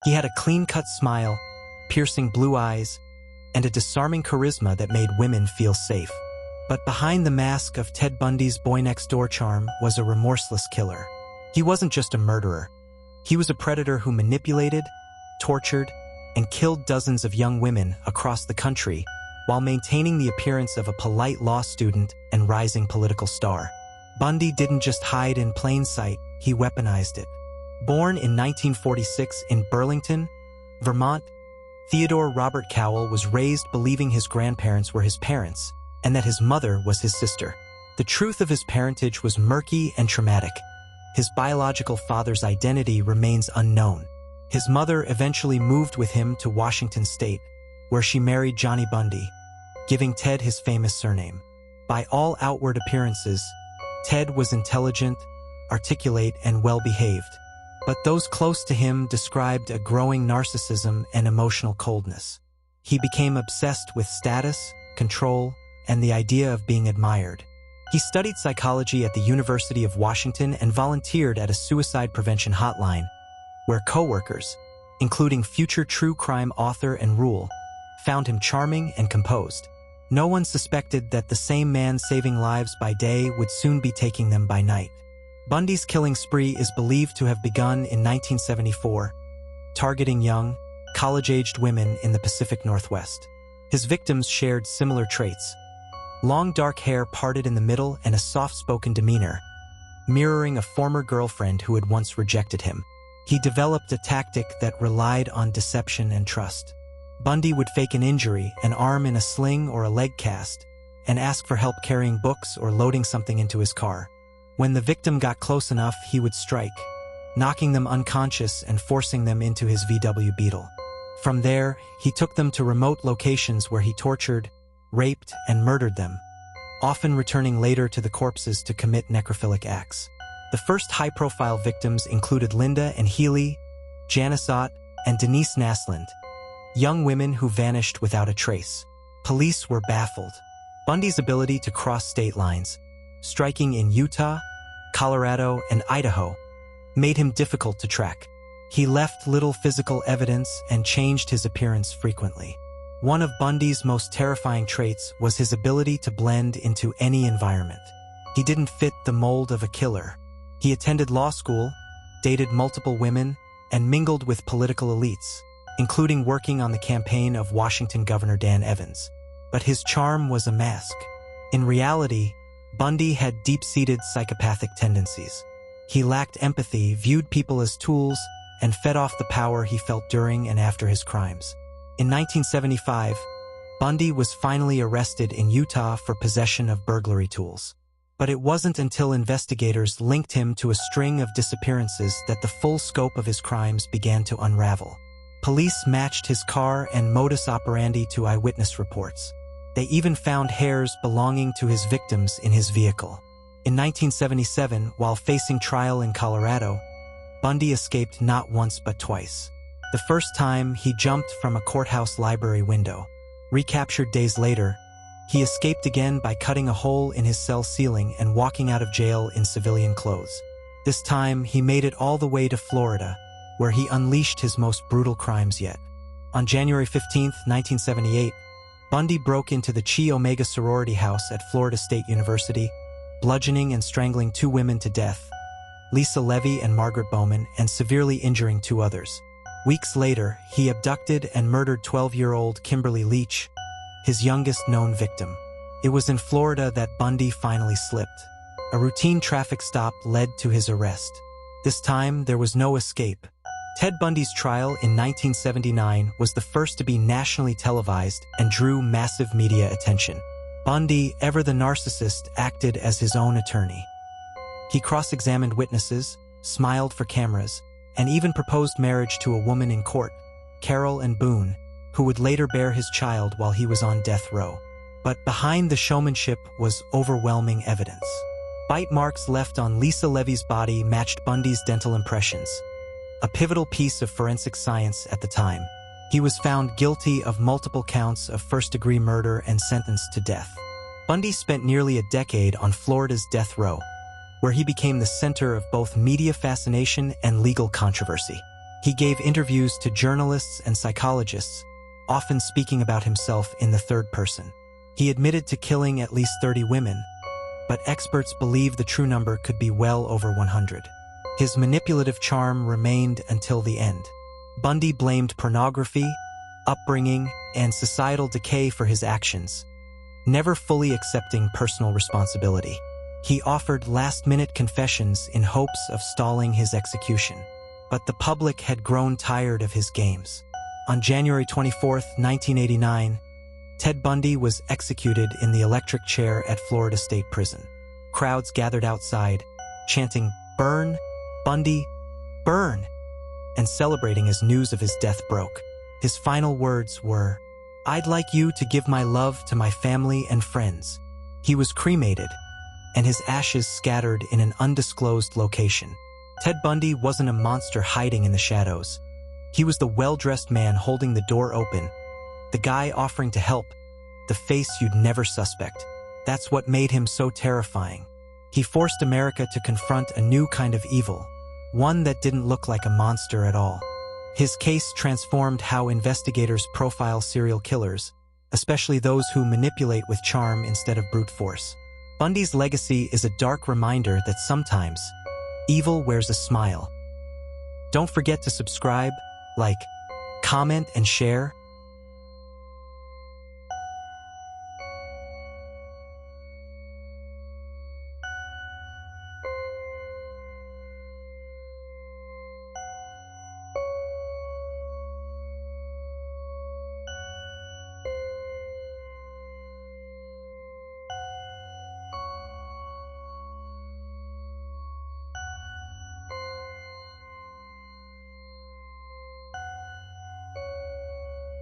He had a clean-cut smile, piercing blue eyes, and a disarming charisma that made women feel safe. But behind the mask of Ted Bundy's boy-next-door charm was a remorseless killer. He wasn't just a murderer. He was a predator who manipulated, tortured, and killed dozens of young women across the country while maintaining the appearance of a polite law student and rising political star. Bundy didn't just hide in plain sight, he weaponized it. Born in 1946 in Burlington, Vermont, Theodore Robert Cowell was raised believing his grandparents were his parents and that his mother was his sister. The truth of his parentage was murky and traumatic. His biological father's identity remains unknown. His mother eventually moved with him to Washington State, where she married Johnny Bundy, giving Ted his famous surname. By all outward appearances, Ted was intelligent, articulate, and well-behaved. But those close to him described a growing narcissism and emotional coldness. He became obsessed with status, control, and the idea of being admired. He studied psychology at the University of Washington and volunteered at a suicide prevention hotline, where coworkers, including future true crime author and Rule, found him charming and composed. No one suspected that the same man saving lives by day would soon be taking them by night. Bundy's killing spree is believed to have begun in 1974, targeting young, college-aged women in the Pacific Northwest. His victims shared similar traits: long dark hair parted in the middle and a soft-spoken demeanor, mirroring a former girlfriend who had once rejected him. He developed a tactic that relied on deception and trust. Bundy would fake an injury, an arm in a sling or a leg cast, and ask for help carrying books or loading something into his car. When the victim got close enough, he would strike, knocking them unconscious and forcing them into his VW Beetle. From there, he took them to remote locations where he tortured, raped, and murdered them, often returning later to the corpses to commit necrophilic acts. The first high-profile victims included Linda and Healy, Janice Ott, and Denise Naslund, young women who vanished without a trace. Police were baffled. Bundy's ability to cross state lines, striking in Utah, Colorado, and Idaho, made him difficult to track. He left little physical evidence and changed his appearance frequently. One of Bundy's most terrifying traits was his ability to blend into any environment. He didn't fit the mold of a killer. He attended law school, dated multiple women, and mingled with political elites, including working on the campaign of Washington Governor Dan Evans. But his charm was a mask. In reality, Bundy had deep-seated psychopathic tendencies. He lacked empathy, viewed people as tools, and fed off the power he felt during and after his crimes. In 1975, Bundy was finally arrested in Utah for possession of burglary tools. But it wasn't until investigators linked him to a string of disappearances that the full scope of his crimes began to unravel. Police matched his car and modus operandi to eyewitness reports. They even found hairs belonging to his victims in his vehicle. In 1977, while facing trial in Colorado, Bundy escaped not once but twice. The first time, he jumped from a courthouse library window. Recaptured days later, he escaped again by cutting a hole in his cell ceiling and walking out of jail in civilian clothes. This time, he made it all the way to Florida, where he unleashed his most brutal crimes yet. On January 15, 1978, Bundy broke into the Chi Omega sorority house at Florida State University, bludgeoning and strangling 2 women to death, Lisa Levy and Margaret Bowman, and severely injuring 2 others. Weeks later, he abducted and murdered 12-year-old Kimberly Leach, his youngest known victim. It was in Florida that Bundy finally slipped. A routine traffic stop led to his arrest. This time, there was no escape. Ted Bundy's trial in 1979 was the first to be nationally televised and drew massive media attention. Bundy, ever the narcissist, acted as his own attorney. He cross-examined witnesses, smiled for cameras, and even proposed marriage to a woman in court, Carol Ann Boone, who would later bear his child while he was on death row. But behind the showmanship was overwhelming evidence. Bite marks left on Lisa Levy's body matched Bundy's dental impressions, a pivotal piece of forensic science at the time. He was found guilty of multiple counts of first-degree murder and sentenced to death. Bundy spent nearly a decade on Florida's death row, where he became the center of both media fascination and legal controversy. He gave interviews to journalists and psychologists, often speaking about himself in the third person. He admitted to killing at least 30 women, but experts believe the true number could be well over 100. His manipulative charm remained until the end. Bundy blamed pornography, upbringing, and societal decay for his actions, never fully accepting personal responsibility. He offered last-minute confessions in hopes of stalling his execution. But the public had grown tired of his games. On January 24, 1989, Ted Bundy was executed in the electric chair at Florida State Prison. Crowds gathered outside, chanting, "Burn, Bundy, burn," and celebrating as news of his death broke. His final words were, "I'd like you to give my love to my family and friends." He was cremated, and his ashes scattered in an undisclosed location. Ted Bundy wasn't a monster hiding in the shadows. He was the well-dressed man holding the door open, the guy offering to help, the face you'd never suspect. That's what made him so terrifying. He forced America to confront a new kind of evil, one that didn't look like a monster at all. His case transformed how investigators profile serial killers, especially those who manipulate with charm instead of brute force. Bundy's legacy is a dark reminder that sometimes evil wears a smile. Don't forget to subscribe, like, comment, and share.